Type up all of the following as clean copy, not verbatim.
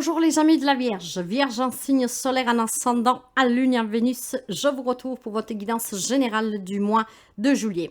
Bonjour les amis de la Vierge, Vierge en signe solaire, en ascendant, en lune, en Vénus, je vous retrouve pour votre guidance générale du mois de juillet.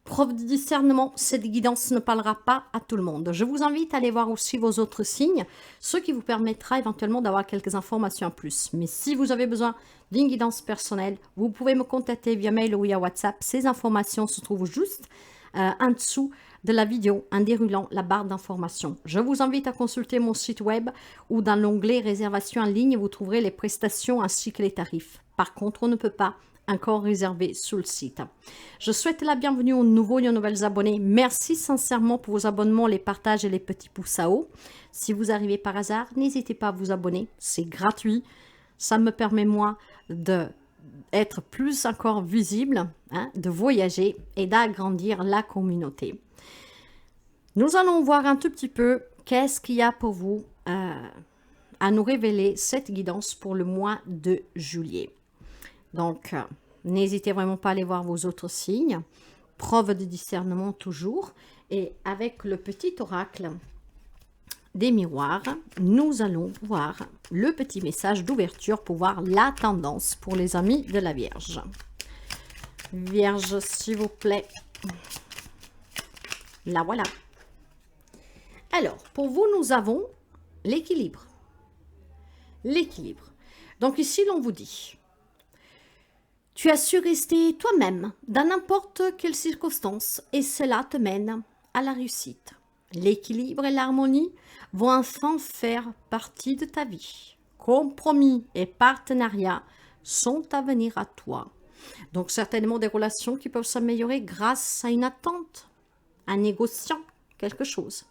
Preuve de discernement, cette guidance ne parlera pas à tout le monde. Je vous invite à aller voir aussi vos autres signes, ce qui vous permettra éventuellement d'avoir quelques informations en plus. Mais si vous avez besoin d'une guidance personnelle, vous pouvez me contacter via mail ou via WhatsApp. Ces informations se trouvent juste en dessous de la vidéo en déroulant la barre d'informations. Je vous invite à consulter mon site web où dans l'onglet réservation en ligne, vous trouverez les prestations ainsi que les tarifs. Par contre, on ne peut pas encore réserver sur le site. Je souhaite la bienvenue aux nouveaux et aux nouvelles abonnés. Merci sincèrement pour vos abonnements, les partages et les petits pouces à haut. Si vous arrivez par hasard, n'hésitez pas à vous abonner. C'est gratuit. Ça me permet moi de être plus encore visible, de voyager et d'agrandir la communauté. Nous allons voir un tout petit peu qu'est-ce qu'il y a pour vous à nous révéler cette guidance pour le mois de juillet. Donc, n'hésitez vraiment pas à aller voir vos autres signes. Preuve de discernement toujours. Et avec le petit oracle des miroirs, nous allons voir le petit message d'ouverture pour voir la tendance pour les amis de la Vierge. Vierge, s'il vous plaît. La voilà. Alors, pour vous, nous avons l'équilibre. L'équilibre. Donc ici, l'on vous dit, tu as su rester toi-même dans n'importe quelle circonstance et cela te mène à la réussite. L'équilibre et l'harmonie vont enfin faire partie de ta vie. Compromis et partenariat sont à venir à toi. Donc certainement des relations qui peuvent s'améliorer grâce à une attente, en négociant quelque chose.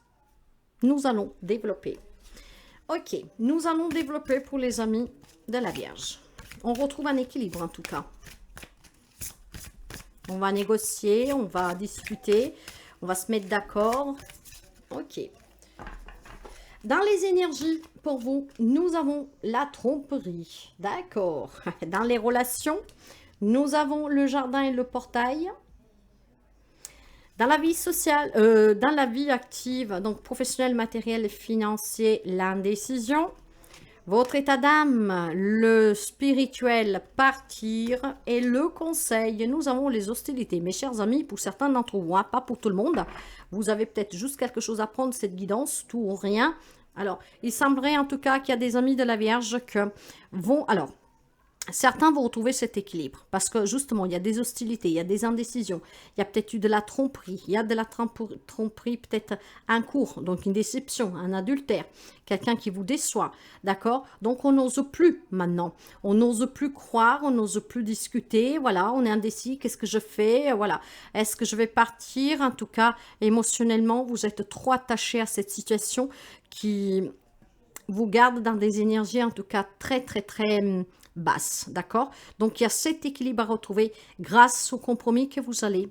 Nous allons développer. Ok, nous allons développer pour les amis de la Vierge. On retrouve un équilibre en tout cas. On va négocier, on va discuter, on va se mettre d'accord. Ok. Dans les énergies, pour vous, nous avons la tromperie. D'accord. Dans les relations, nous avons le jardin et le portail. Dans la vie sociale, dans la vie active, donc professionnelle, matérielle et financier, l'indécision. Votre état d'âme, le spirituel, partir et le conseil. Nous avons les hostilités. Mes chers amis, pour certains d'entre vous, pas pour tout le monde, vous avez peut-être juste quelque chose à prendre, cette guidance, tout ou rien. Alors, il semblerait en tout cas qu'il y a des amis de la Vierge que vont... Alors, certains vont retrouver cet équilibre parce que justement, il y a des hostilités, il y a des indécisions, il y a peut-être eu de la tromperie, il y a de la tromperie peut-être en cours, donc une déception, un adultère, quelqu'un qui vous déçoit, d'accord? Donc, on n'ose plus maintenant, on n'ose plus croire, on n'ose plus discuter, voilà, on est indécis, qu'est-ce que je fais? Voilà, est-ce que je vais partir? En tout cas, émotionnellement, vous êtes trop attaché à cette situation qui vous garde dans des énergies en tout cas très basse, d'accord? Donc, il y a cet équilibre à retrouver grâce au compromis que vous allez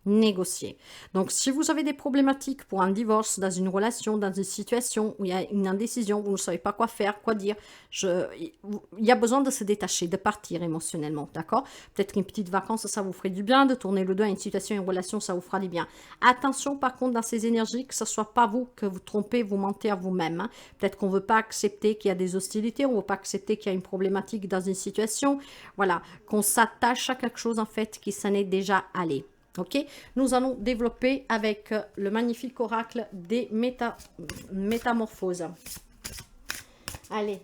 négocier. Donc, si vous avez des problématiques pour un divorce, dans une relation, dans une situation où il y a une indécision, vous ne savez pas quoi faire, quoi dire, il y a besoin de se détacher, de partir émotionnellement, d'accord? Peut-être qu'une petite vacance, ça vous ferait du bien, de tourner le dos à une situation, une relation, ça vous fera du bien. Attention, par contre, dans ces énergies, que ce ne soit pas vous que vous trompez, vous mentez à vous-même. Hein. Peut-être qu'on ne veut pas accepter qu'il y a des hostilités, on ne veut pas accepter qu'il y a une problématique dans une situation, voilà, qu'on s'attache à quelque chose, en fait, qui s'en est déjà allé. Ok, nous allons développer avec le magnifique oracle des métamorphoses. Allez.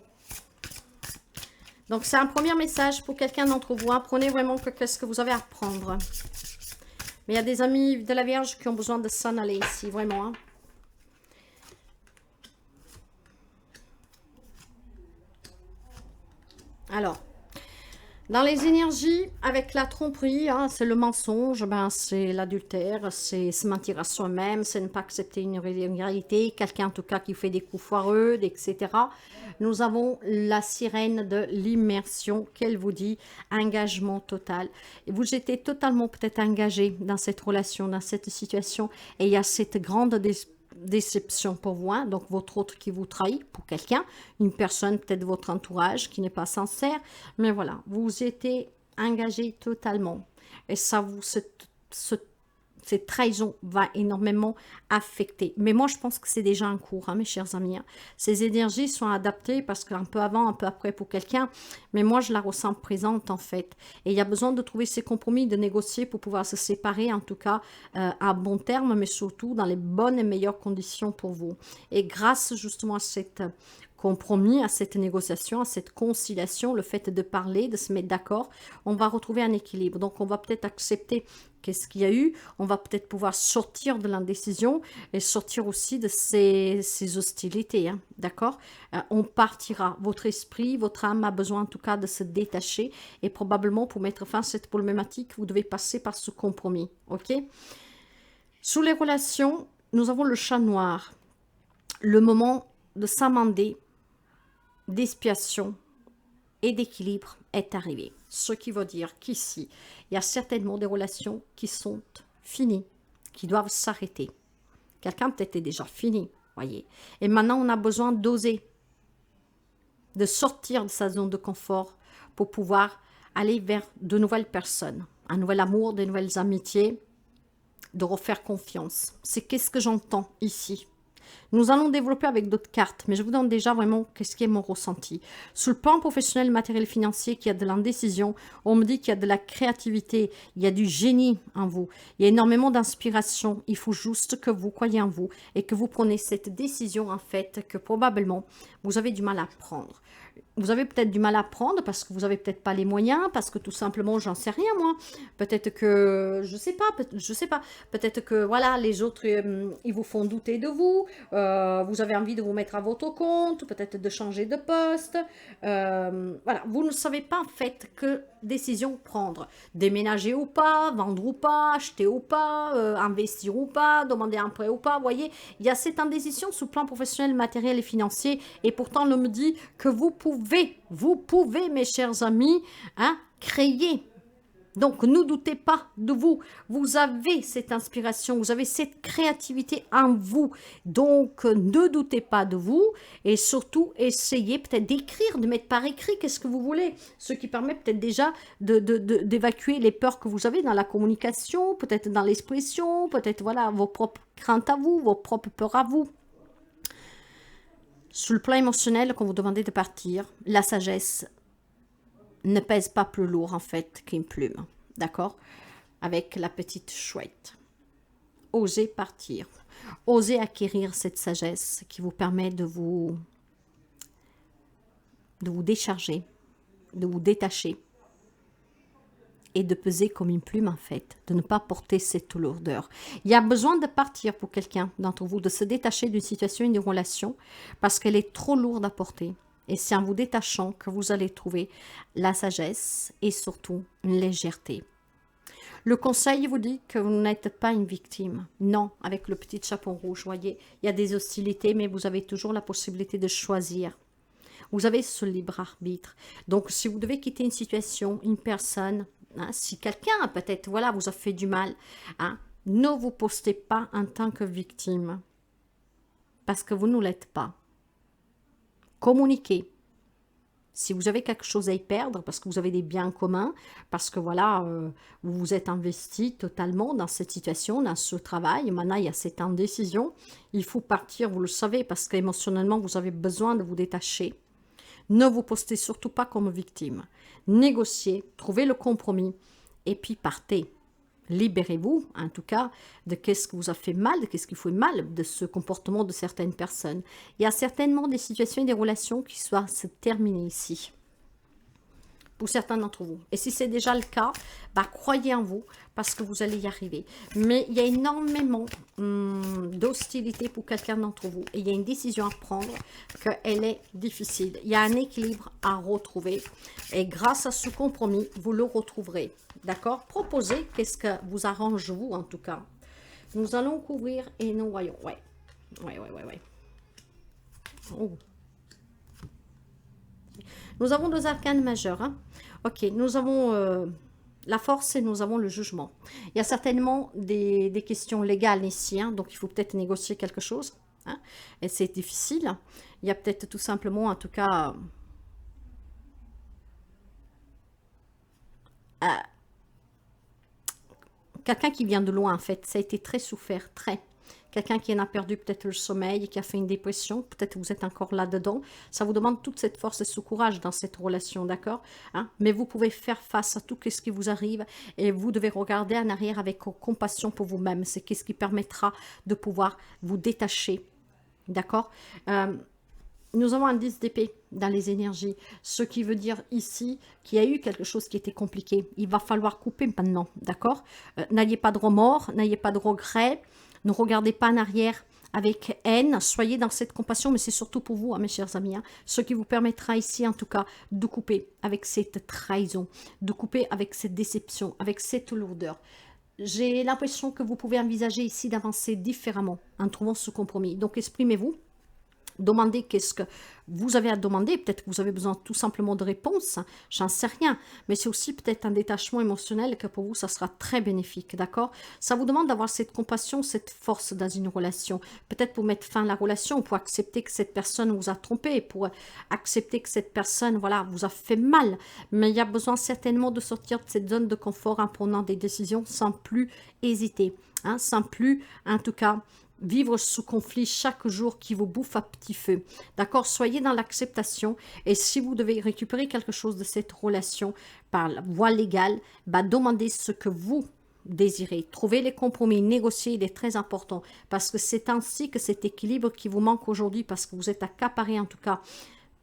Donc, c'est un premier message pour quelqu'un d'entre vous. Apprenez vraiment qu'est-ce que vous avez à apprendre. Mais il y a des amis de la Vierge qui ont besoin de s'en aller ici, vraiment. Hein. Alors. Dans les énergies, avec la tromperie, hein, c'est le mensonge, c'est l'adultère, c'est se mentir à soi-même, c'est ne pas accepter une réalité, quelqu'un en tout cas qui fait des coups foireux, etc. Nous avons la sirène de l'immersion, qu'elle vous dit, engagement total. Et vous étiez totalement peut-être engagé dans cette relation, dans cette situation, et il y a cette grande déception pour vous, hein? Donc votre autre qui vous trahit pour quelqu'un, une personne peut-être votre entourage qui n'est pas sincère, mais voilà, vous étiez engagé totalement et ça vous cette trahison va énormément affecter. Mais moi, je pense que c'est déjà en cours, hein, mes chers amis. Hein. Ces énergies sont adaptées parce qu'un peu avant, un peu après pour quelqu'un. Mais moi, je la ressens présente, en fait. Et il y a besoin de trouver ces compromis, de négocier pour pouvoir se séparer, en tout cas, à bon terme, mais surtout dans les bonnes et meilleures conditions pour vous. Et grâce, justement, à cette compromis, à cette négociation, à cette conciliation, le fait de parler, de se mettre d'accord, on va retrouver un équilibre. Donc, on va peut-être accepter qu'est-ce qu'il y a eu, on va peut-être pouvoir sortir de l'indécision et sortir aussi de ces hostilités, hein, d'accord? On partira, votre esprit, votre âme a besoin en tout cas de se détacher et probablement pour mettre fin à cette problématique, vous devez passer par ce compromis, ok? Sous les relations, nous avons le chat noir, le moment de s'amender, d'expiation et d'équilibre est arrivé. Ce qui veut dire qu'ici, il y a certainement des relations qui sont finies, qui doivent s'arrêter. Quelqu'un peut-être est déjà fini, voyez. Et maintenant, on a besoin d'oser, de sortir de sa zone de confort pour pouvoir aller vers de nouvelles personnes, un nouvel amour, de nouvelles amitiés, de refaire confiance. C'est qu'est-ce que j'entends ici. Nous allons développer avec d'autres cartes, mais je vous donne déjà vraiment qu'est-ce qui est mon ressenti. Sur le plan professionnel, matériel, financier, qu'il y a de l'indécision, on me dit qu'il y a de la créativité, il y a du génie en vous, il y a énormément d'inspiration. Il faut juste que vous croyez en vous et que vous prenez cette décision en fait que probablement vous avez du mal à prendre. Vous avez peut-être du mal à prendre parce que vous n'avez peut-être pas les moyens, parce que tout simplement, j'en sais rien moi. Peut-être que, je sais pas, peut-être que voilà, les autres, ils vous font douter de vous. Vous avez envie de vous mettre à votre compte, peut-être de changer de poste. Voilà, vous ne savez pas en fait que décision prendre. Déménager ou pas, vendre ou pas, acheter ou pas, investir ou pas, demander un prêt ou pas. Vous voyez, il y a cette indécision sous le plan professionnel, matériel et financier. Et pourtant, l'on me dit que vous pouvez, mes chers amis, hein, créer. Donc, ne doutez pas de vous. Vous avez cette inspiration, vous avez cette créativité en vous. Donc, ne doutez pas de vous et surtout, essayez peut-être d'écrire, de mettre par écrit qu'est-ce que vous voulez. Ce qui permet peut-être déjà d'évacuer les peurs que vous avez dans la communication, peut-être dans l'expression, peut-être voilà vos propres craintes à vous, vos propres peurs à vous. Sur le plan émotionnel, quand vous demandez de partir, la sagesse ne pèse pas plus lourd en fait qu'une plume, d'accord? Avec la petite chouette. Osez partir, osez acquérir cette sagesse qui vous permet de vous décharger, de vous détacher et de peser comme une plume en fait, de ne pas porter cette lourdeur. Il y a besoin de partir pour quelqu'un d'entre vous, de se détacher d'une situation, d'une relation, parce qu'elle est trop lourde à porter. Et c'est en vous détachant que vous allez trouver la sagesse et surtout une légèreté. Le conseil vous dit que vous n'êtes pas une victime. Non, avec le petit chapeau rouge, voyez, il y a des hostilités, mais vous avez toujours la possibilité de choisir. Vous avez ce libre arbitre. Donc, si vous devez quitter une situation, une personne, hein, si quelqu'un peut-être voilà, vous a fait du mal, hein, ne vous postez pas en tant que victime. Parce que vous ne l'êtes pas. Communiquez. Si vous avez quelque chose à y perdre, parce que vous avez des biens communs, parce que voilà, vous vous êtes investi totalement dans cette situation, dans ce travail, maintenant il y a cette indécision, il faut partir, vous le savez, parce qu'émotionnellement vous avez besoin de vous détacher. Ne vous postez surtout pas comme victime. Négociez, trouvez le compromis et puis partez. Libérez-vous, en tout cas, de qu'est-ce que vous a fait mal, de qu'est-ce qui fait mal de ce comportement de certaines personnes. Il y a certainement des situations et des relations qui doivent se terminer ici. Pour certains d'entre vous. Et si c'est déjà le cas, bah, croyez en vous parce que vous allez y arriver. Mais il y a énormément d'hostilité pour quelqu'un d'entre vous. Et il y a une décision à prendre qu'elle est difficile. Il y a un équilibre à retrouver. Et grâce à ce compromis, vous le retrouverez. D'accord? Proposez qu'est-ce que vous arrange vous en tout cas. Nous allons couvrir et nous voyons. Ouais. Oh. Nous avons deux arcanes majeurs. Hein. Ok, nous avons la force et nous avons le jugement. Il y a certainement des questions légales ici, hein, donc il faut peut-être négocier quelque chose. Hein, et c'est difficile. Il y a peut-être tout simplement, en tout cas, quelqu'un qui vient de loin, en fait. Ça a été très souffert, très. Quelqu'un qui en a perdu peut-être le sommeil, qui a fait une dépression, peut-être que vous êtes encore là-dedans. Ça vous demande toute cette force et ce courage dans cette relation, d'accord, hein? Mais vous pouvez faire face à tout ce qui vous arrive et vous devez regarder en arrière avec compassion pour vous-même. C'est ce qui permettra de pouvoir vous détacher, d'accord. Nous avons un 10 d'épée dans les énergies, ce qui veut dire ici qu'il y a eu quelque chose qui était compliqué. Il va falloir couper maintenant, d'accord. N'ayez pas de remords, n'ayez pas de regrets, ne regardez pas en arrière avec haine, soyez dans cette compassion, mais c'est surtout pour vous, hein, mes chers amis, hein, ce qui vous permettra ici, en tout cas, de couper avec cette trahison, de couper avec cette déception, avec cette lourdeur. J'ai l'impression que vous pouvez envisager ici d'avancer différemment en trouvant ce compromis. Donc, exprimez-vous. Demandez qu'est-ce que vous avez à demander. Peut-être que vous avez besoin tout simplement de réponses. J'en sais rien. Mais c'est aussi peut-être un détachement émotionnel que pour vous, ça sera très bénéfique. D'accord? Ça vous demande d'avoir cette compassion, cette force dans une relation. Peut-être pour mettre fin à la relation, pour accepter que cette personne vous a trompé, pour accepter que cette personne, voilà, vous a fait mal. Mais il y a besoin certainement de sortir de cette zone de confort en prenant des décisions sans plus hésiter. Hein, sans plus, en tout cas, vivre sous conflit chaque jour qui vous bouffe à petit feu. D'accord? Soyez dans l'acceptation et si vous devez récupérer quelque chose de cette relation par la voie légale, bah demandez ce que vous désirez. Trouver les compromis, négocier, il est très important parce que c'est ainsi que cet équilibre qui vous manque aujourd'hui parce que vous êtes accaparé en tout cas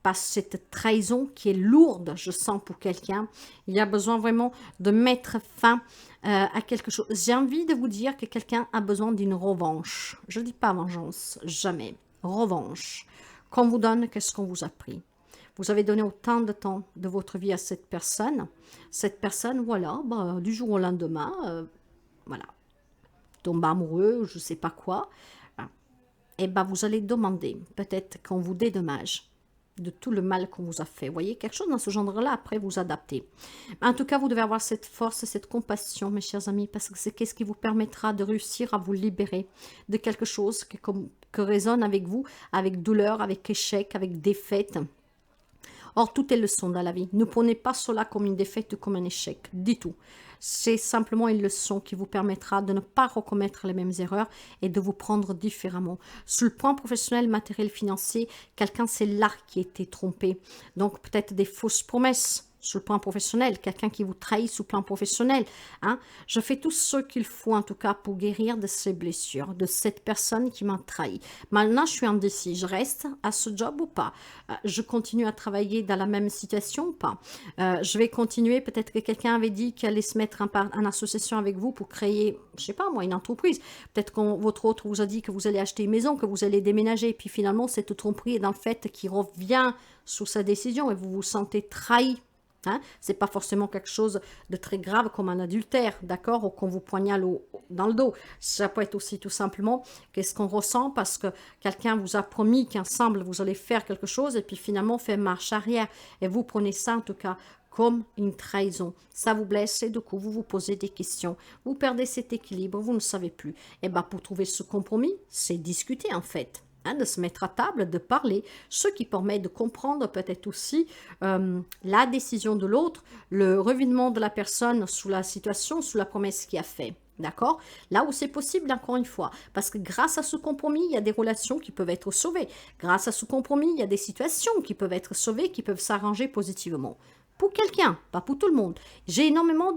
par cette trahison qui est lourde, je sens, pour quelqu'un. Il y a besoin vraiment de mettre fin à quelque chose. J'ai envie de vous dire que quelqu'un a besoin d'une revanche. Je ne dis pas vengeance, jamais. Revanche. Qu'on vous donne, qu'est-ce qu'on vous a pris? Vous avez donné autant de temps de votre vie à cette personne. Cette personne, voilà, bah, du jour au lendemain, voilà, tombe amoureux, je ne sais pas quoi. Et ben, vous allez demander, peut-être qu'on vous dédommage de tout le mal qu'on vous a fait. Vous voyez, quelque chose dans ce genre-là, après vous adapter. En tout cas, vous devez avoir cette force, cette compassion, mes chers amis, parce que c'est ce qui vous permettra de réussir à vous libérer de quelque chose que résonne avec vous, avec douleur, avec échec, avec défaite. Or, tout est leçon dans la vie. Ne prenez pas cela comme une défaite ou comme un échec, du tout. C'est simplement une leçon qui vous permettra de ne pas recommettre les mêmes erreurs et de vous prendre différemment. Sur le plan professionnel, matériel, financier, quelqu'un c'est là qui a été trompé. Donc peut-être des fausses promesses sur le plan professionnel, quelqu'un qui vous trahit sur le plan professionnel. Hein? Je fais tout ce qu'il faut en tout cas pour guérir de ces blessures, de cette personne qui m'a trahi. Maintenant, je suis indécis. Je reste à ce job ou pas? Je continue à travailler dans la même situation ou pas? Je vais continuer. Peut-être que quelqu'un avait dit qu'il allait se mettre en association avec vous pour créer, je sais pas moi, une entreprise. Peut-être que votre autre vous a dit que vous allez acheter une maison, que vous allez déménager. Et puis finalement, cette tromperie est dans le fait qui revient sous sa décision et vous vous sentez trahi. Hein? Ce n'est pas forcément quelque chose de très grave comme un adultère, d'accord, ou qu'on vous poignale dans le dos. Ça peut être aussi tout simplement qu'est-ce qu'on ressent parce que quelqu'un vous a promis qu'ensemble vous allez faire quelque chose et puis finalement fait marche arrière. Et vous prenez ça en tout cas comme une trahison. Ça vous blesse et du coup vous vous posez des questions. Vous perdez cet équilibre, vous ne savez plus. Et bien pour trouver ce compromis, c'est discuter en fait. Hein, de se mettre à table, de parler, ce qui permet de comprendre peut-être aussi la décision de l'autre, le revirement de la personne sous la situation, sous la promesse qu'il a fait. D'accord? Là où c'est possible, encore une fois. Parce que grâce à ce compromis, il y a des relations qui peuvent être sauvées. Grâce à ce compromis, il y a des situations qui peuvent être sauvées, qui peuvent s'arranger positivement. Pour quelqu'un, pas pour tout le monde. J'ai énormément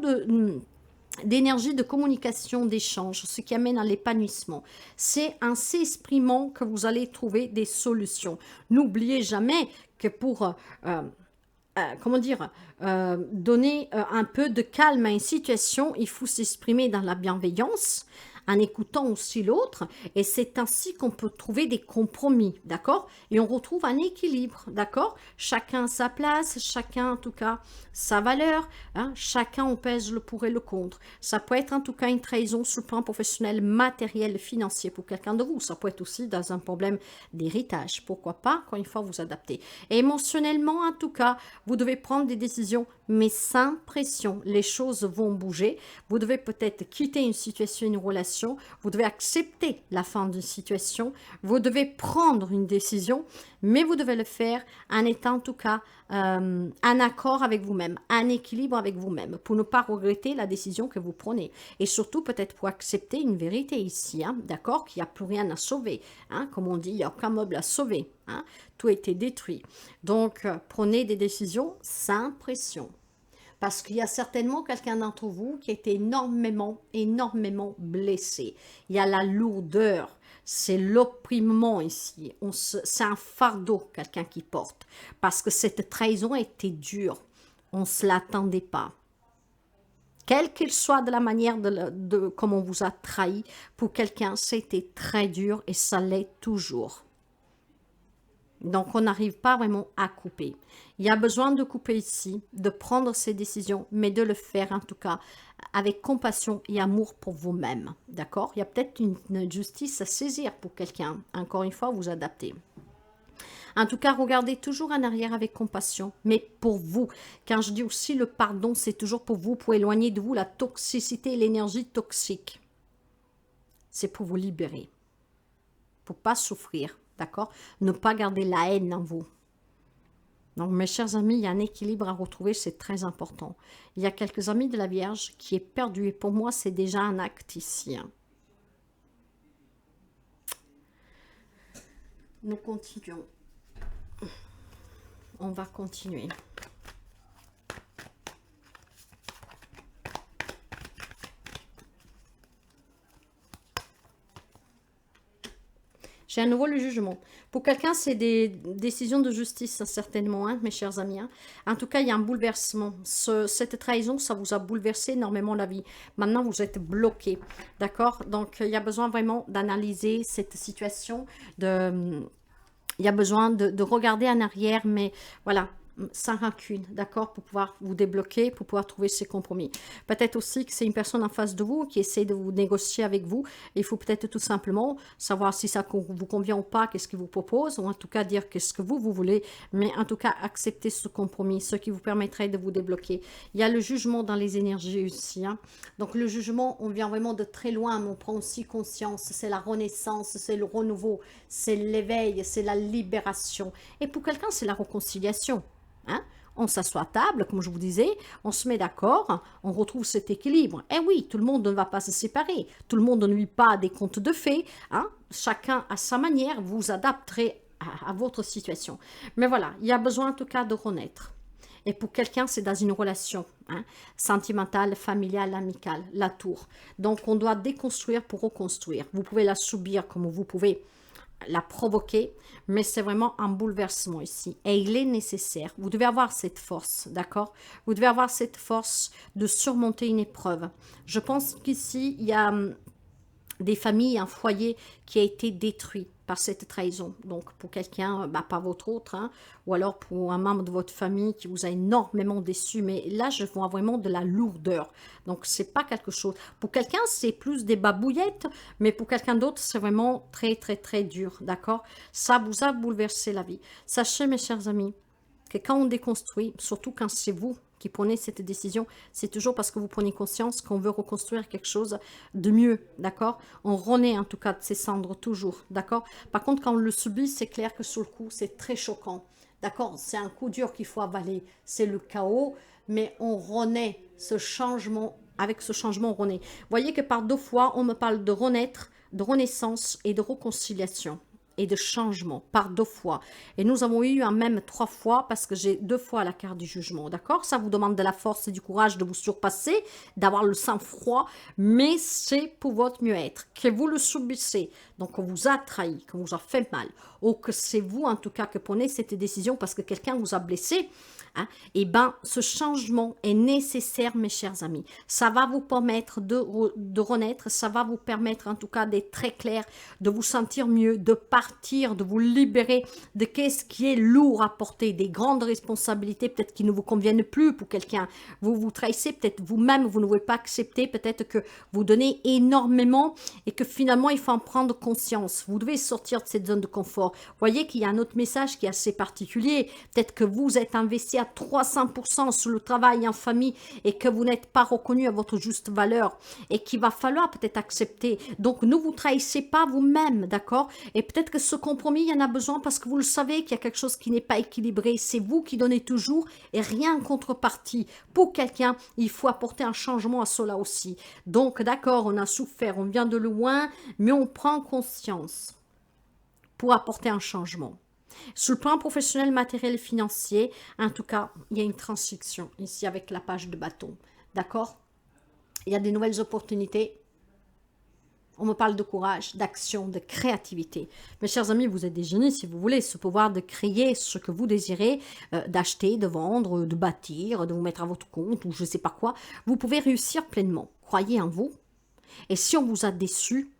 d'énergie, de communication, d'échange, ce qui amène à l'épanouissement. C'est en s'exprimant que vous allez trouver des solutions. N'oubliez jamais que pour donner un peu de calme à une situation, il faut s'exprimer dans la bienveillance, en écoutant aussi l'autre, et c'est ainsi qu'on peut trouver des compromis, d'accord? Et on retrouve un équilibre, d'accord? Chacun sa place, chacun en tout cas sa valeur, hein? Chacun on pèse le pour et le contre. Ça peut être en tout cas une trahison sur le plan professionnel, matériel, financier pour quelqu'un de vous. Ça peut être aussi dans un problème d'héritage. Pourquoi pas, quand une fois vous adaptez. Et émotionnellement en tout cas, vous devez prendre des décisions, mais sans pression. Les choses vont bouger. Vous devez peut-être quitter une situation, une relation situation, vous devez accepter la fin d'une situation, vous devez prendre une décision, mais vous devez le faire en étant en tout cas en accord avec vous-même, en équilibre avec vous-même, pour ne pas regretter la décision que vous prenez. Et surtout peut-être pour accepter une vérité ici, hein, d'accord, qu'il n'y a plus rien à sauver. Hein, comme on dit, il n'y a aucun meuble à sauver. Hein, tout a été détruit. Donc, prenez des décisions sans pression. Parce qu'il y a certainement quelqu'un d'entre vous qui a été énormément blessé. Il y a la lourdeur, c'est l'opprimement ici. C'est un fardeau, quelqu'un qui porte. Parce que cette trahison était dure. On ne se l'attendait pas. Quelle qu'il soit de la manière comment on vous a trahi, pour quelqu'un, c'était très dur et ça l'est toujours. Donc, on n'arrive pas vraiment à couper. Il y a besoin de couper ici, de prendre ces décisions, mais de le faire en tout cas avec compassion et amour pour vous-même. D'accord? Il y a peut-être une justice à saisir pour quelqu'un. Encore une fois, vous adaptez. En tout cas, regardez toujours en arrière avec compassion, mais pour vous. Quand je dis aussi le pardon, c'est toujours pour vous, pour éloigner de vous la toxicité et l'énergie toxique. C'est pour vous libérer, pour ne pas souffrir. D'accord? Ne pas garder la haine en vous. Donc, mes chers amis, il y a un équilibre à retrouver, c'est très important. Il y a quelques amis de la Vierge qui est perdu. Et pour moi, c'est déjà un acte ici. Hein. Nous continuons. On va continuer. J'ai à nouveau le jugement. Pour quelqu'un, c'est des décisions de justice, certainement, hein, mes chers amis. Hein. En tout cas, il y a un bouleversement. Cette trahison, ça vous a bouleversé énormément la vie. Maintenant, vous êtes bloqué. D'accord? Donc, il y a besoin vraiment d'analyser cette situation. Il y a besoin de regarder en arrière, mais voilà, sans rancune, d'accord, pour pouvoir vous débloquer, pour pouvoir trouver ces compromis. Peut-être aussi que c'est une personne en face de vous qui essaie de vous négocier avec vous. Il faut peut-être tout simplement savoir si ça vous convient ou pas, qu'est-ce qu'il vous propose, ou en tout cas dire qu'est-ce que vous voulez, mais en tout cas accepter ce compromis, ce qui vous permettrait de vous débloquer. Il y a le jugement dans les énergies aussi. Hein. Donc le jugement, on vient vraiment de très loin, mais on prend aussi conscience, c'est la renaissance, c'est le renouveau, c'est l'éveil, c'est la libération. Et pour quelqu'un, c'est la réconciliation. Hein? On s'assoit à table, comme je vous disais, on se met d'accord, on retrouve cet équilibre. Et oui, tout le monde ne va pas se séparer, tout le monde ne vit pas des contes de fées, hein? Chacun à sa manière, vous adapterez à votre situation. Mais voilà, il y a besoin en tout cas de renaître. Et pour quelqu'un, c'est dans une relation hein, sentimentale, familiale, amicale, la tour. Donc, on doit déconstruire pour reconstruire. Vous pouvez la subir comme vous pouvez la provoquer, mais c'est vraiment un bouleversement ici. Et il est nécessaire. Vous devez avoir cette force, d'accord? Vous devez avoir cette force de surmonter une épreuve. Je pense qu'ici, il y a des familles, un foyer qui a été détruit par cette trahison. Donc, pour quelqu'un, pas votre autre, hein, ou alors pour un membre de votre famille qui vous a énormément déçu. Mais là, je vois vraiment de la lourdeur. Donc, c'est pas quelque chose. Pour quelqu'un, c'est plus des babouillettes, mais pour quelqu'un d'autre, c'est vraiment très, très, très dur, d'accord? Ça vous a bouleversé la vie. Sachez, mes chers amis, que quand on déconstruit, surtout quand c'est vous qui prenez cette décision, c'est toujours parce que vous prenez conscience qu'on veut reconstruire quelque chose de mieux, d'accord? On renaît en tout cas de ses cendres toujours, d'accord? Par contre, quand on le subit, c'est clair que sur le coup, c'est très choquant, d'accord? C'est un coup dur qu'il faut avaler, c'est le chaos, mais on renaît ce changement, avec ce changement, on renaît. Vous voyez que par 2 fois, on me parle de renaître, de renaissance et de réconciliation. Et de changement par 2 fois. Et nous avons eu un même 3 fois parce que j'ai 2 fois la carte du jugement, d'accord? Ça vous demande de la force et du courage de vous surpasser, d'avoir le sang-froid, mais c'est pour votre mieux-être. Que vous le subissez, donc on vous a trahi, qu'on vous a fait mal, ou que c'est vous en tout cas que prenez cette décision parce que quelqu'un vous a blessé, hein, et bien ce changement est nécessaire, mes chers amis. Ça va vous permettre de renaître, ça va vous permettre en tout cas d'être très clair, de vous sentir mieux, de partir partir, de vous libérer de qu'est-ce qui est lourd à porter, des grandes responsabilités peut-être qui ne vous conviennent plus pour quelqu'un. Vous vous trahissez, peut-être vous-même, vous ne pouvez pas accepter, peut-être que vous donnez énormément et que finalement il faut en prendre conscience. Vous devez sortir de cette zone de confort. Voyez qu'il y a un autre message qui est assez particulier. Peut-être que vous êtes investi à 300% sur le travail en famille et que vous n'êtes pas reconnu à votre juste valeur et qu'il va falloir peut-être accepter. Donc ne vous trahissez pas vous-même, d'accord? Et peut-être que ce compromis, il y en a besoin parce que vous le savez qu'il y a quelque chose qui n'est pas équilibré. C'est vous qui donnez toujours et rien en contrepartie. Pour quelqu'un, il faut apporter un changement à cela aussi. Donc d'accord, on a souffert, on vient de loin, mais on prend conscience pour apporter un changement. Sur le plan professionnel, matériel et financier, en tout cas, il y a une transition ici avec la page de bâton. D'accord? Il y a des nouvelles opportunités. On me parle de courage, d'action, de créativité. Mes chers amis, vous êtes des génies si vous voulez. Ce pouvoir de créer ce que vous désirez, d'acheter, de vendre, de bâtir, de vous mettre à votre compte ou je ne sais pas quoi. Vous pouvez réussir pleinement. Croyez en vous. Et si on vous a déçu,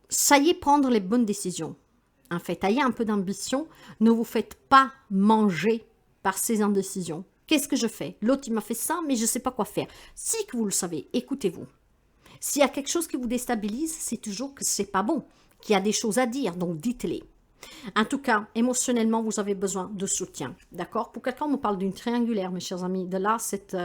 soyez prendre les bonnes décisions. En fait, ayez un peu d'ambition. Ne vous faites pas manger par ces indécisions. Qu'est-ce que je fais? L'autre, il m'a fait ça, mais je ne sais pas quoi faire. Si que vous le savez, écoutez-vous. S'il y a quelque chose qui vous déstabilise, c'est toujours que c'est pas bon, qu'il y a des choses à dire, donc dites-les. En tout cas, émotionnellement, vous avez besoin de soutien, d'accord? Pour quelqu'un, on me parle d'une triangulaire, mes chers amis, de là, cette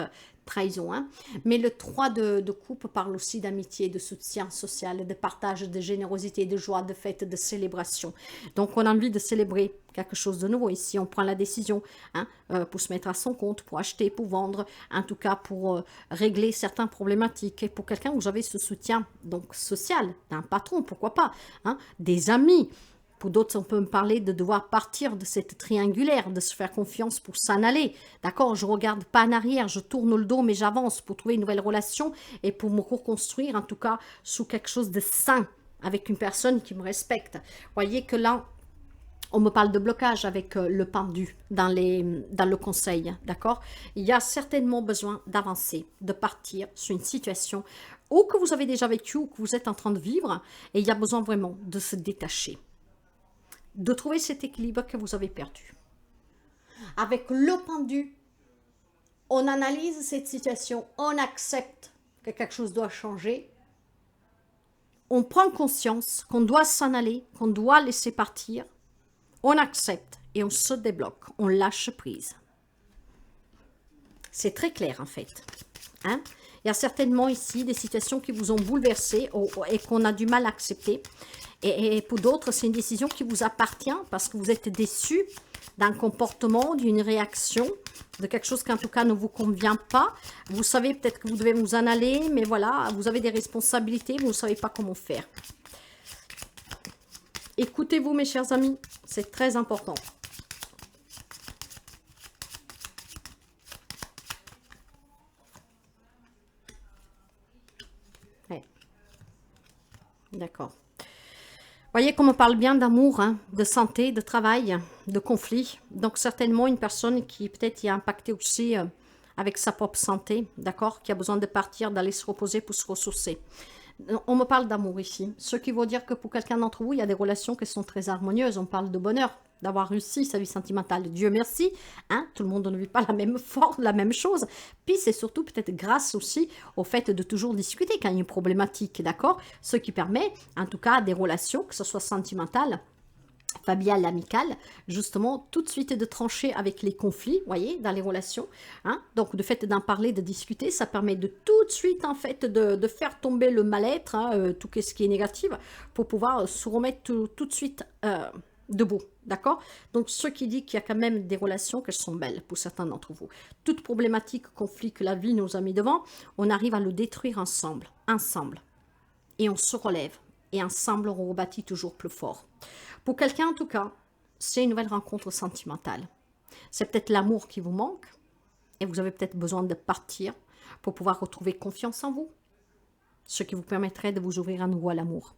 trahison. Hein? Mais le 3 de coupe parle aussi d'amitié, de soutien social, de partage, de générosité, de joie, de fête, de célébration. Donc, on a envie de célébrer quelque chose de nouveau. Ici, on prend la décision hein, pour se mettre à son compte, pour acheter, pour vendre, en tout cas pour régler certaines problématiques. Et pour quelqu'un, vous avez ce soutien donc social, d'un patron, pourquoi pas, hein, des amis. Pour d'autres, on peut me parler de devoir partir de cette triangulaire, de se faire confiance pour s'en aller. D'accord, je ne regarde pas en arrière, je tourne le dos, mais j'avance pour trouver une nouvelle relation et pour me reconstruire, en tout cas, sous quelque chose de sain, avec une personne qui me respecte. Voyez que là, on me parle de blocage avec le pendu dans le conseil, d'accord? Il y a certainement besoin d'avancer, de partir sur une situation ou que vous avez déjà vécu ou que vous êtes en train de vivre et il y a besoin vraiment de se détacher, de trouver cet équilibre que vous avez perdu. Avec le pendu, on analyse cette situation, on accepte que quelque chose doit changer, on prend conscience qu'on doit s'en aller, qu'on doit laisser partir, on accepte et on se débloque, on lâche prise. C'est très clair en fait. Hein? Il y a certainement ici des situations qui vous ont bouleversé et qu'on a du mal à accepter. Et pour d'autres, c'est une décision qui vous appartient parce que vous êtes déçu d'un comportement, d'une réaction, de quelque chose qui en tout cas ne vous convient pas. Vous savez peut-être que vous devez vous en aller, mais voilà, vous avez des responsabilités, vous ne savez pas comment faire. Écoutez-vous mes chers amis, c'est très important. Ouais. D'accord. Voyez qu'on me parle bien d'amour, hein, de santé, de travail, de conflit. Donc certainement une personne qui peut-être est impactée aussi avec sa propre santé, d'accord, qui a besoin de partir, d'aller se reposer pour se ressourcer. On me parle d'amour ici, ce qui veut dire que pour quelqu'un d'entre vous, il y a des relations qui sont très harmonieuses. On parle de bonheur, d'avoir réussi sa vie sentimentale. Dieu merci, hein, tout le monde ne vit pas la même force, la même chose. Puis c'est surtout peut-être grâce aussi au fait de toujours discuter quand il y a une problématique, d'accord? Ce qui permet, en tout cas, des relations, que ce soit sentimentales, familiale, amicale, justement, tout de suite de trancher avec les conflits, voyez, dans les relations. Hein? Donc, le fait d'en parler, de discuter, ça permet de tout de suite, en fait, de faire tomber le mal-être, hein, tout ce qui est négatif, pour pouvoir se remettre tout de suite debout, d'accord? Donc, ce qui dit qu'il y a quand même des relations qui sont belles pour certains d'entre vous. Toute problématique, conflit que la vie nous a mis devant, on arrive à le détruire ensemble, et on se relève, et ensemble, on rebâtit toujours plus fort. Pour quelqu'un, en tout cas, c'est une nouvelle rencontre sentimentale. C'est peut-être l'amour qui vous manque et vous avez peut-être besoin de partir pour pouvoir retrouver confiance en vous, ce qui vous permettrait de vous ouvrir à nouveau à l'amour.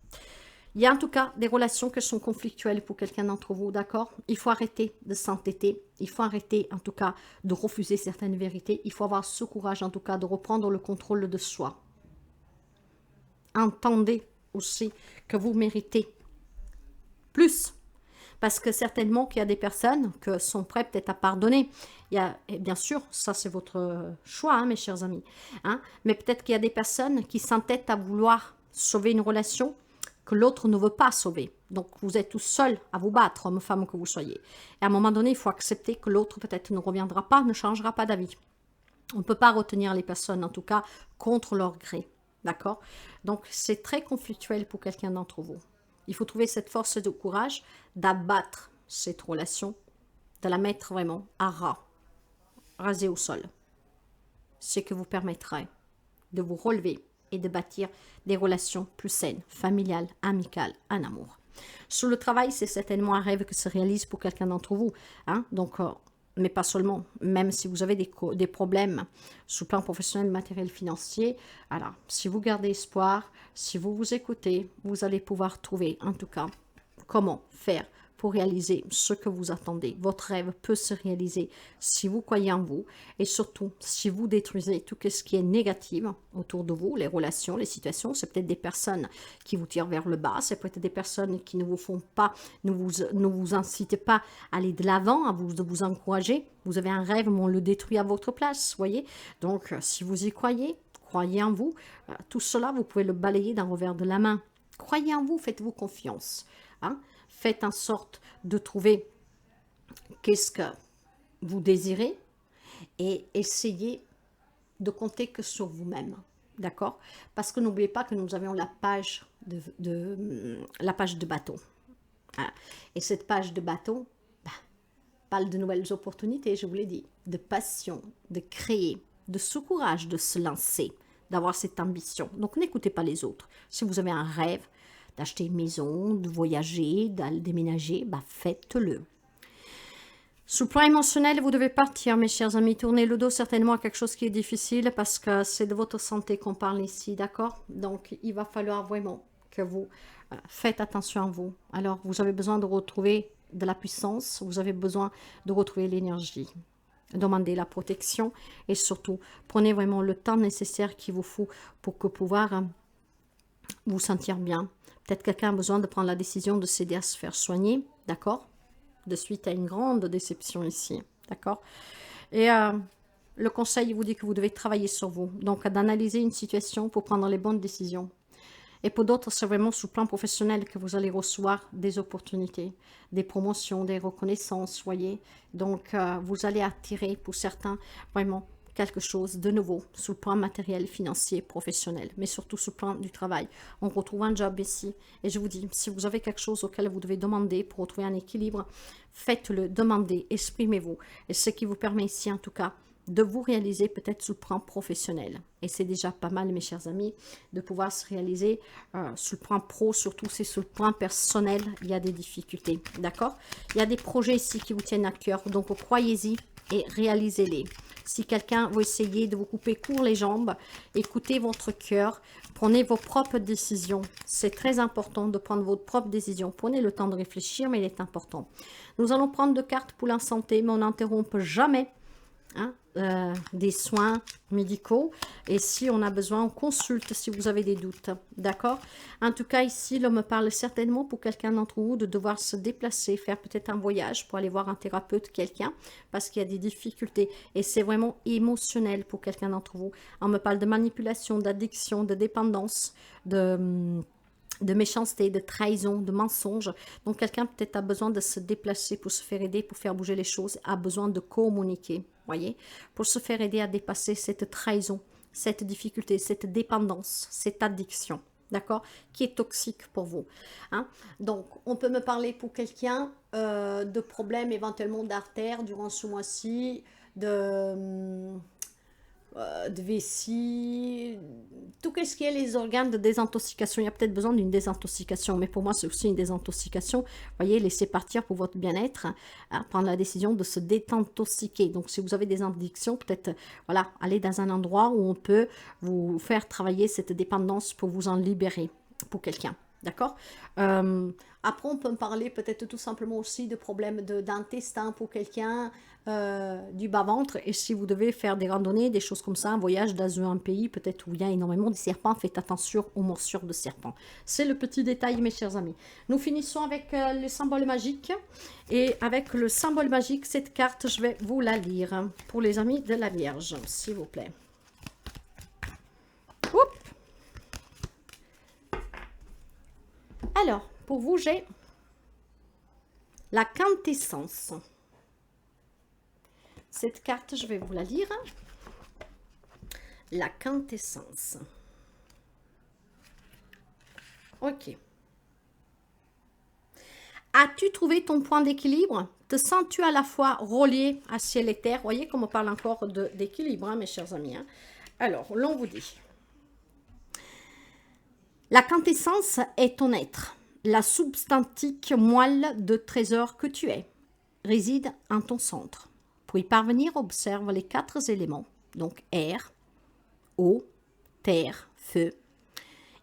Il y a en tout cas des relations qui sont conflictuelles pour quelqu'un d'entre vous, d'accord? Il faut arrêter de s'entêter, il faut arrêter en tout cas de refuser certaines vérités, il faut avoir ce courage en tout cas de reprendre le contrôle de soi. Entendez aussi que vous méritez plus. Parce que certainement qu'il y a des personnes qui sont prêtes peut-être à pardonner. Il y a, et bien sûr, ça c'est votre choix, hein, mes chers amis. Hein, mais peut-être qu'il y a des personnes qui s'entêtent à vouloir sauver une relation que l'autre ne veut pas sauver. Donc vous êtes tout seul à vous battre, homme ou femme que vous soyez. Et à un moment donné, il faut accepter que l'autre peut-être ne reviendra pas, ne changera pas d'avis. On ne peut pas retenir les personnes, en tout cas, contre leur gré. D'accord? Donc c'est très conflictuel pour quelqu'un d'entre vous. Il faut trouver cette force de courage d'abattre cette relation, de la mettre vraiment à ras, rasée au sol. Ce qui vous permettra de vous relever et de bâtir des relations plus saines, familiales, amicales, en amour. Sur le travail, c'est certainement un rêve qui se réalise pour quelqu'un d'entre vous. Hein? Donc, mais pas seulement, même si vous avez des problèmes sur le plan professionnel, matériel, financier. Alors, si vous gardez espoir, si vous vous écoutez, vous allez pouvoir trouver, en tout cas, comment faire pour réaliser ce que vous attendez. Votre rêve peut se réaliser si vous croyez en vous et surtout si vous détruisez tout ce qui est négatif autour de vous, les relations, les situations. C'est peut-être des personnes qui vous tirent vers le bas, c'est peut-être des personnes qui ne vous font pas, ne vous incitent pas à aller de l'avant, à vous encourager. Vous avez un rêve, mais on le détruit à votre place, voyez. Donc, si vous y croyez, croyez en vous. Tout cela, vous pouvez le balayer d'un revers de la main. Croyez en vous, faites-vous confiance. Hein? Faites en sorte de trouver qu'est-ce que vous désirez et essayez de compter que sur vous-même. D'accord? Parce que n'oubliez pas que nous avions la page de bateau. Hein? Et cette page de bateau parle de nouvelles opportunités, je vous l'ai dit, de passion, de créer, de ce courage de se lancer, d'avoir cette ambition. Donc n'écoutez pas les autres. Si vous avez un rêve, d'acheter une maison, de voyager, d'aller déménager, faites-le. Sous le plan émotionnel, vous devez partir, mes chers amis. Tournez le dos certainement à quelque chose qui est difficile parce que c'est de votre santé qu'on parle ici, d'accord? Donc, il va falloir vraiment que vous faites attention à vous. Alors, vous avez besoin de retrouver de la puissance, vous avez besoin de retrouver l'énergie. Demandez la protection et surtout, prenez vraiment le temps nécessaire qu'il vous faut pour que pouvoir vous sentir bien. Peut-être quelqu'un a besoin de prendre la décision de s'aider à se faire soigner, d'accord? De suite à une grande déception ici, d'accord? Et le conseil vous dit que vous devez travailler sur vous, donc d'analyser une situation pour prendre les bonnes décisions. Et pour d'autres, c'est vraiment sous le plan professionnel que vous allez recevoir des opportunités, des promotions, des reconnaissances, voyez. Donc, vous allez attirer pour certains vraiment quelque chose de nouveau sous le plan matériel, financier, professionnel, mais surtout sous le plan du travail. On retrouve un job ici. Et je vous dis, si vous avez quelque chose auquel vous devez demander pour retrouver un équilibre, faites-le, demandez, exprimez-vous. Et ce qui vous permet ici, en tout cas, de vous réaliser peut-être sous le plan professionnel. Et c'est déjà pas mal, mes chers amis, de pouvoir se réaliser sous le plan pro, surtout si sur le plan personnel, il y a des difficultés. D'accord? Il y a des projets ici qui vous tiennent à cœur, donc croyez-y et réalisez-les. Si quelqu'un veut essayer de vous couper court les jambes, écoutez votre cœur, prenez vos propres décisions. C'est très important de prendre votre propre décision. Prenez le temps de réfléchir, mais il est important. Nous allons prendre 2 cartes pour la santé, mais on n'interrompt jamais des soins médicaux. Et si on a besoin, on consulte si vous avez des doutes. D'accord? En tout cas, ici, l'homme parle certainement pour quelqu'un d'entre vous de devoir se déplacer, faire peut-être un voyage pour aller voir un thérapeute, quelqu'un, parce qu'il y a des difficultés. Et c'est vraiment émotionnel pour quelqu'un d'entre vous. On me parle de manipulation, d'addiction, de dépendance, de méchanceté, de trahison, de mensonge. Donc, quelqu'un peut-être a besoin de se déplacer pour se faire aider, pour faire bouger les choses, a besoin de communiquer, voyez, pour se faire aider à dépasser cette trahison, cette difficulté, cette dépendance, cette addiction, d'accord, qui est toxique pour vous. Hein? Donc, on peut me parler pour quelqu'un de problèmes éventuellement d'artères durant ce mois-ci, de vessie, tout ce qui est les organes de désintoxication. Il y a peut-être besoin d'une désintoxication, mais pour moi c'est aussi une désintoxication. Vous voyez, laissez partir pour votre bien-être, prendre la décision de se désintoxiquer. Donc si vous avez des addictions, peut-être voilà, aller dans un endroit où on peut vous faire travailler cette dépendance pour vous en libérer pour quelqu'un. D'accord. Après, on peut parler peut-être tout simplement aussi de problèmes d'intestin pour quelqu'un, du bas-ventre. Et si vous devez faire des randonnées, des choses comme ça, un voyage dans un pays peut-être où il y a énormément de serpents, faites attention aux morsures de serpents. C'est le petit détail, mes chers amis. Nous finissons avec le symbole magique. Et avec le symbole magique, cette carte, je vais vous la lire pour les amis de la Vierge, s'il vous plaît. Oups. Alors, pour vous, j'ai la quintessence. Cette carte, je vais vous la lire. La quintessence. Ok. As-tu trouvé ton point d'équilibre? Te sens-tu à la fois relié à ciel et terre? Voyez comme on parle encore d'équilibre, hein, mes chers amis. Hein. Alors, l'on vous dit. La quintessence est ton être. La substantique moelle de trésor que tu es réside en ton centre. Pour y parvenir, observe les 4 éléments, donc air, eau, terre, feu,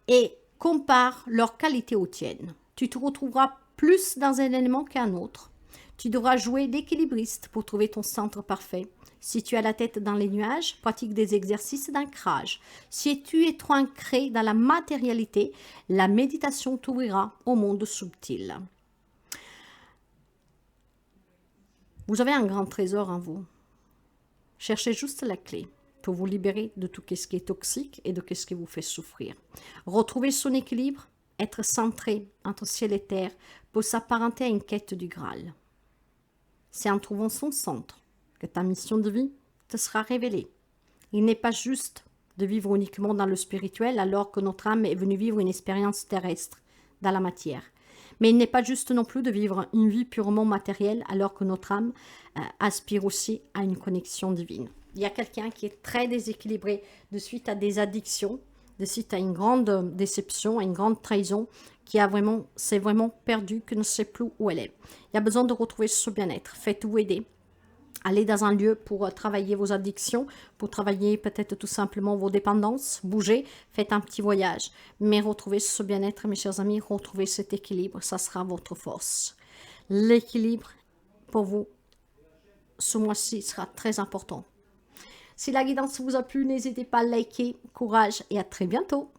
et compare leur qualité aux tiennes. Tu te retrouveras plus dans un élément qu'un autre. Tu devras jouer d'équilibriste pour trouver ton centre parfait. Si tu as la tête dans les nuages, pratique des exercices d'ancrage. Si tu es trop ancré dans la matérialité, la méditation t'ouvrira au monde subtil. Vous avez un grand trésor en vous. Cherchez juste la clé pour vous libérer de tout ce qui est toxique et de ce qui vous fait souffrir. Retrouver son équilibre, être centré entre ciel et terre, peut s'apparenter à une quête du Graal. C'est en trouvant son centre que ta mission de vie te sera révélée. Il n'est pas juste de vivre uniquement dans le spirituel alors que notre âme est venue vivre une expérience terrestre dans la matière. Mais il n'est pas juste non plus de vivre une vie purement matérielle alors que notre âme aspire aussi à une connexion divine. Il y a quelqu'un qui est très déséquilibré de suite à des addictions, de suite à une grande déception, à une grande trahison, qui s'est vraiment perdu, que ne sait plus où elle est. Il y a besoin de retrouver ce bien-être. Faites-vous aider. Allez dans un lieu pour travailler vos addictions, pour travailler peut-être tout simplement vos dépendances, bougez, faites un petit voyage. Mais retrouvez ce bien-être, mes chers amis, retrouvez cet équilibre, ça sera votre force. L'équilibre, pour vous, ce mois-ci sera très important. Si la guidance vous a plu, n'hésitez pas à liker, courage et à très bientôt.